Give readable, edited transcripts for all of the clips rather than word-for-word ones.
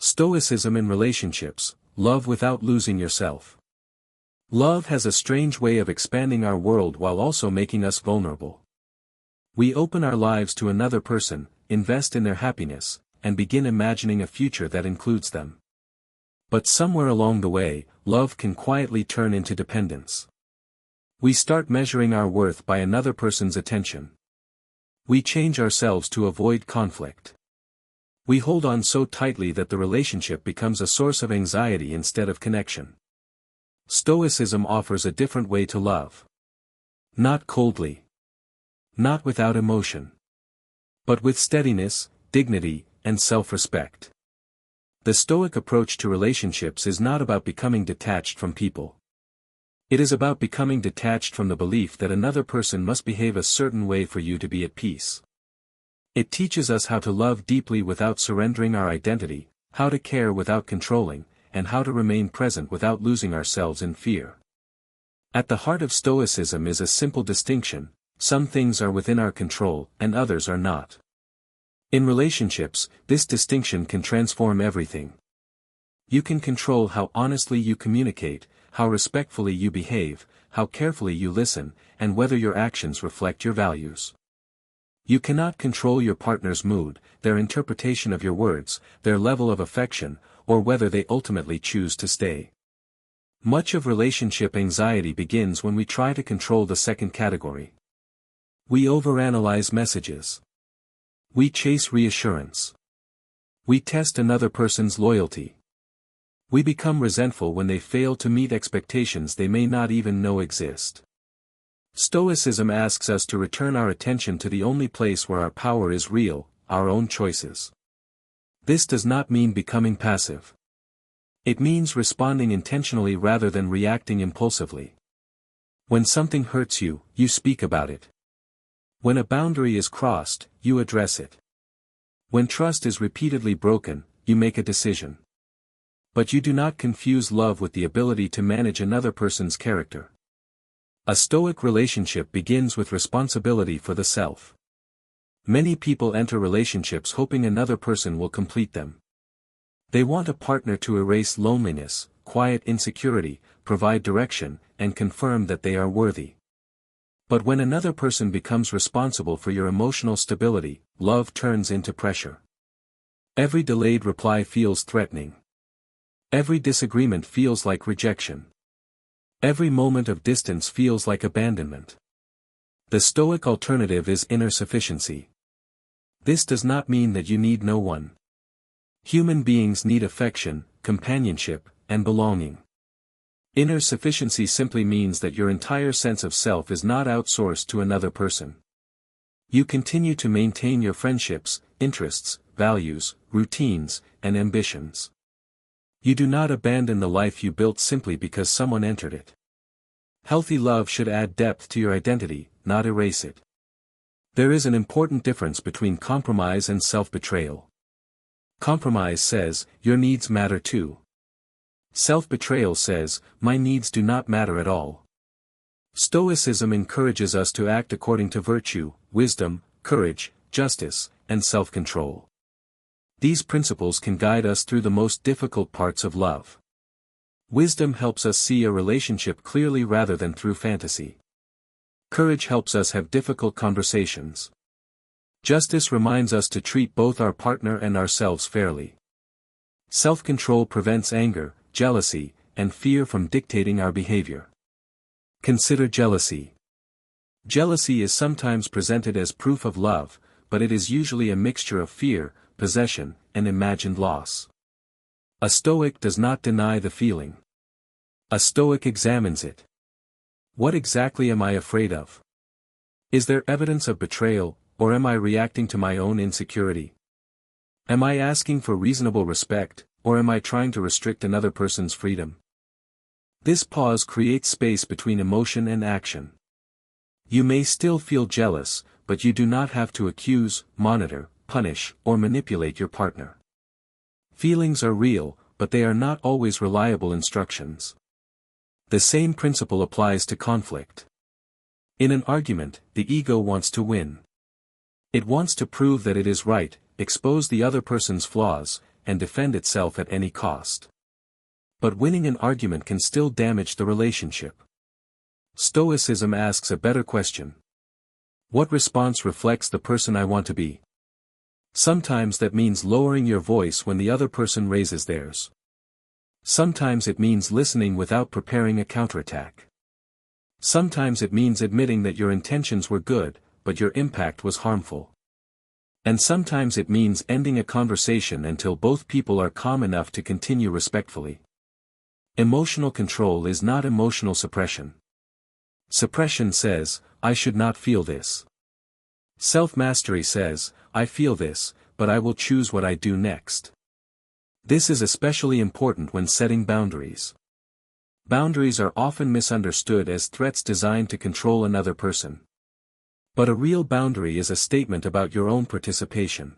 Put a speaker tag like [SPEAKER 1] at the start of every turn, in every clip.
[SPEAKER 1] Stoicism in relationships, love without losing yourself. Love has a strange way of expanding our world while also making us vulnerable. We open our lives to another person, invest in their happiness, and begin imagining a future that includes them. But somewhere along the way, love can quietly turn into dependence. We start measuring our worth by another person's attention. We change ourselves to avoid conflict. We hold on so tightly that the relationship becomes a source of anxiety instead of connection. Stoicism offers a different way to love. Not coldly. Not without emotion. But with steadiness, dignity, and self-respect. The Stoic approach to relationships is not about becoming detached from people. It is about becoming detached from the belief that another person must behave a certain way for you to be at peace. It teaches us how to love deeply without surrendering our identity, how to care without controlling, and how to remain present without losing ourselves in fear. At the heart of Stoicism is a simple distinction: some things are within our control, and others are not. In relationships, this distinction can transform everything. You can control how honestly you communicate, how respectfully you behave, how carefully you listen, and whether your actions reflect your values. You cannot control your partner's mood, their interpretation of your words, their level of affection, or whether they ultimately choose to stay. Much of relationship anxiety begins when we try to control the second category. We overanalyze messages. We chase reassurance. We test another person's loyalty. We become resentful when they fail to meet expectations they may not even know exist. Stoicism asks us to return our attention to the only place where our power is real, our own choices. This does not mean becoming passive. It means responding intentionally rather than reacting impulsively. When something hurts you, you speak about it. When a boundary is crossed, you address it. When trust is repeatedly broken, you make a decision. But you do not confuse love with the ability to manage another person's character. A Stoic relationship begins with responsibility for the self. Many people enter relationships hoping another person will complete them. They want a partner to erase loneliness, quiet insecurity, provide direction, and confirm that they are worthy. But when another person becomes responsible for your emotional stability, love turns into pressure. Every delayed reply feels threatening. Every disagreement feels like rejection. Every moment of distance feels like abandonment. The Stoic alternative is inner sufficiency. This does not mean that you need no one. Human beings need affection, companionship, and belonging. Inner sufficiency simply means that your entire sense of self is not outsourced to another person. You continue to maintain your friendships, interests, values, routines, and ambitions. You do not abandon the life you built simply because someone entered it. Healthy love should add depth to your identity, not erase it. There is an important difference between compromise and self-betrayal. Compromise says, your needs matter too. Self-betrayal says, my needs do not matter at all. Stoicism encourages us to act according to virtue, wisdom, courage, justice, and self-control. These principles can guide us through the most difficult parts of love. Wisdom helps us see a relationship clearly rather than through fantasy. Courage helps us have difficult conversations. Justice reminds us to treat both our partner and ourselves fairly. Self-control prevents anger, jealousy, and fear from dictating our behavior. Consider jealousy. Jealousy is sometimes presented as proof of love, but it is usually a mixture of fear, possession, and imagined loss. A Stoic does not deny the feeling. A Stoic examines it. What exactly am I afraid of? Is there evidence of betrayal, or am I reacting to my own insecurity? Am I asking for reasonable respect, or am I trying to restrict another person's freedom? This pause creates space between emotion and action. You may still feel jealous, but you do not have to accuse, monitor, punish, or manipulate your partner. Feelings are real, but they are not always reliable instructions. The same principle applies to conflict. In an argument, the ego wants to win. It wants to prove that it is right, expose the other person's flaws, and defend itself at any cost. But winning an argument can still damage the relationship. Stoicism asks a better question. What response reflects the person I want to be? Sometimes that means lowering your voice when the other person raises theirs. Sometimes it means listening without preparing a counterattack. Sometimes it means admitting that your intentions were good, but your impact was harmful. And sometimes it means ending a conversation until both people are calm enough to continue respectfully. Emotional control is not emotional suppression. Suppression says, I should not feel this. Self-mastery says, I feel this, but I will choose what I do next. This is especially important when setting boundaries. Boundaries are often misunderstood as threats designed to control another person. But a real boundary is a statement about your own participation.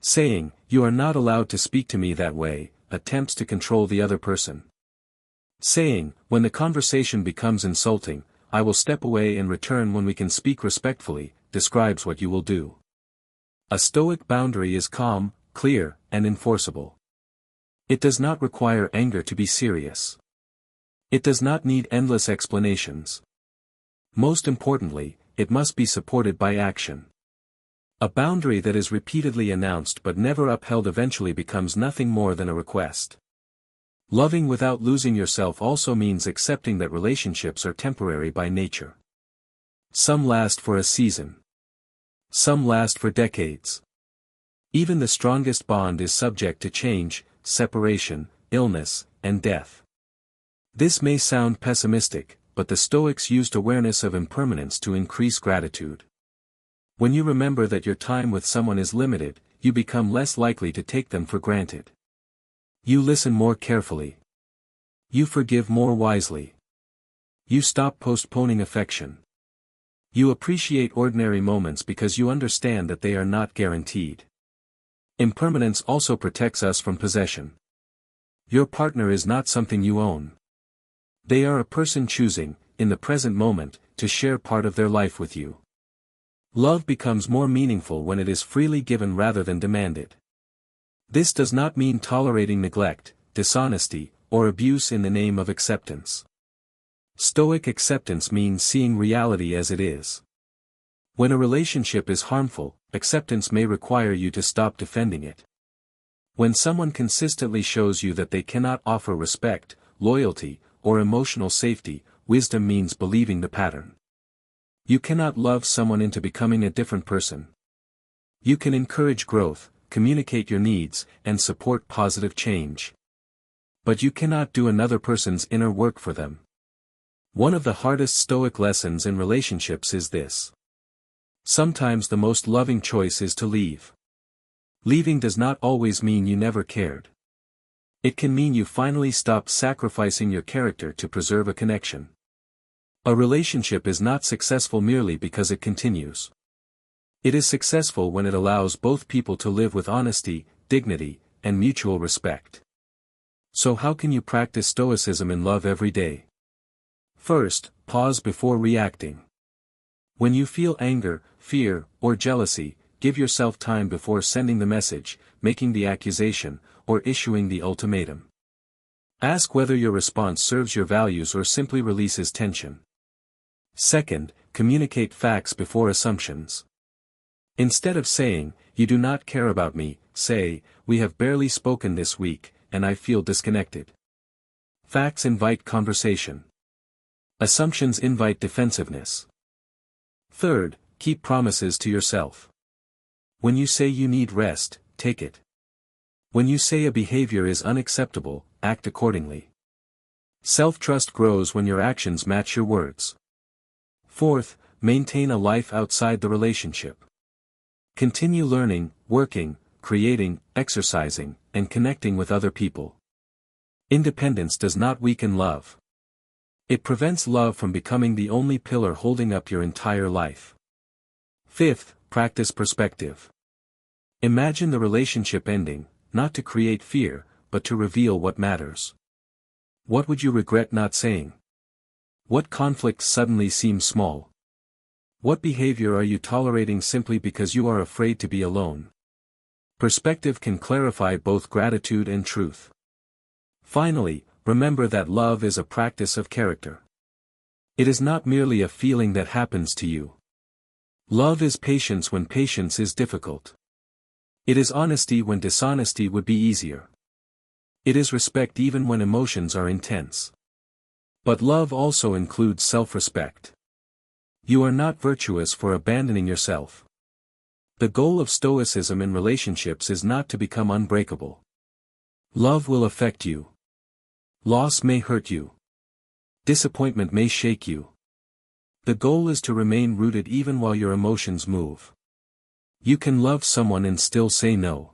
[SPEAKER 1] Saying, you are not allowed to speak to me that way, attempts to control the other person. Saying, when the conversation becomes insulting, I will step away and return when we can speak respectfully, describes what you will do. A Stoic boundary is calm, clear, and enforceable. It does not require anger to be serious. It does not need endless explanations. Most importantly, it must be supported by action. A boundary that is repeatedly announced but never upheld eventually becomes nothing more than a request. Loving without losing yourself also means accepting that relationships are temporary by nature. Some last for a season. Some last for decades. Even the strongest bond is subject to change, separation, illness, and death. This may sound pessimistic, but the Stoics used awareness of impermanence to increase gratitude. When you remember that your time with someone is limited, you become less likely to take them for granted. You listen more carefully. You forgive more wisely. You stop postponing affection. You appreciate ordinary moments because you understand that they are not guaranteed. Impermanence also protects us from possession. Your partner is not something you own. They are a person choosing, in the present moment, to share part of their life with you. Love becomes more meaningful when it is freely given rather than demanded. This does not mean tolerating neglect, dishonesty, or abuse in the name of acceptance. Stoic acceptance means seeing reality as it is. When a relationship is harmful, acceptance may require you to stop defending it. When someone consistently shows you that they cannot offer respect, loyalty, or emotional safety, wisdom means believing the pattern. You cannot love someone into becoming a different person. You can encourage growth, communicate your needs, and support positive change. But you cannot do another person's inner work for them. One of the hardest Stoic lessons in relationships is this. Sometimes the most loving choice is to leave. Leaving does not always mean you never cared. It can mean you finally stopped sacrificing your character to preserve a connection. A relationship is not successful merely because it continues. It is successful when it allows both people to live with honesty, dignity, and mutual respect. So how can you practice Stoicism in love every day? First, pause before reacting. When you feel anger, fear, or jealousy, give yourself time before sending the message, making the accusation, or issuing the ultimatum. Ask whether your response serves your values or simply releases tension. Second, communicate facts before assumptions. Instead of saying, you do not care about me, say, we have barely spoken this week, and I feel disconnected. Facts invite conversation. Assumptions invite defensiveness. Third, keep promises to yourself. When you say you need rest, take it. When you say a behavior is unacceptable, act accordingly. Self-trust grows when your actions match your words. Fourth, maintain a life outside the relationship. Continue learning, working, creating, exercising, and connecting with other people. Independence does not weaken love. It prevents love from becoming the only pillar holding up your entire life. Fifth, practice perspective. Imagine the relationship ending, not to create fear, but to reveal what matters. What would you regret not saying? What conflicts suddenly seem small? What behavior are you tolerating simply because you are afraid to be alone? Perspective can clarify both gratitude and truth. Finally, remember that love is a practice of character. It is not merely a feeling that happens to you. Love is patience when patience is difficult. It is honesty when dishonesty would be easier. It is respect even when emotions are intense. But love also includes self-respect. You are not virtuous for abandoning yourself. The goal of Stoicism in relationships is not to become unbreakable. Love will affect you. Loss may hurt you. Disappointment may shake you. The goal is to remain rooted even while your emotions move. You can love someone and still say no.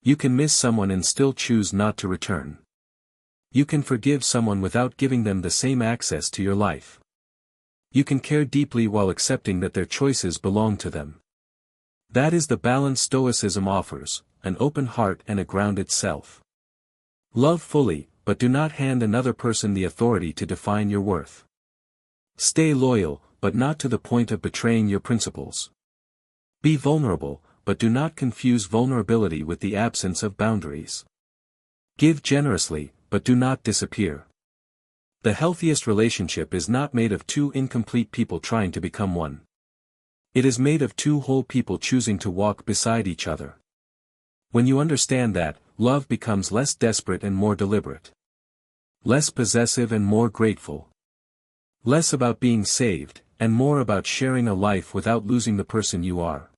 [SPEAKER 1] You can miss someone and still choose not to return. You can forgive someone without giving them the same access to your life. You can care deeply while accepting that their choices belong to them. That is the balance Stoicism offers, an open heart and a grounded self. Love fully, but do not hand another person the authority to define your worth. Stay loyal, but not to the point of betraying your principles. Be vulnerable, but do not confuse vulnerability with the absence of boundaries. Give generously, but do not disappear. The healthiest relationship is not made of two incomplete people trying to become one. It is made of two whole people choosing to walk beside each other. When you understand that, love becomes less desperate and more deliberate. Less possessive and more grateful. Less about being saved, and more about sharing a life without losing the person you are.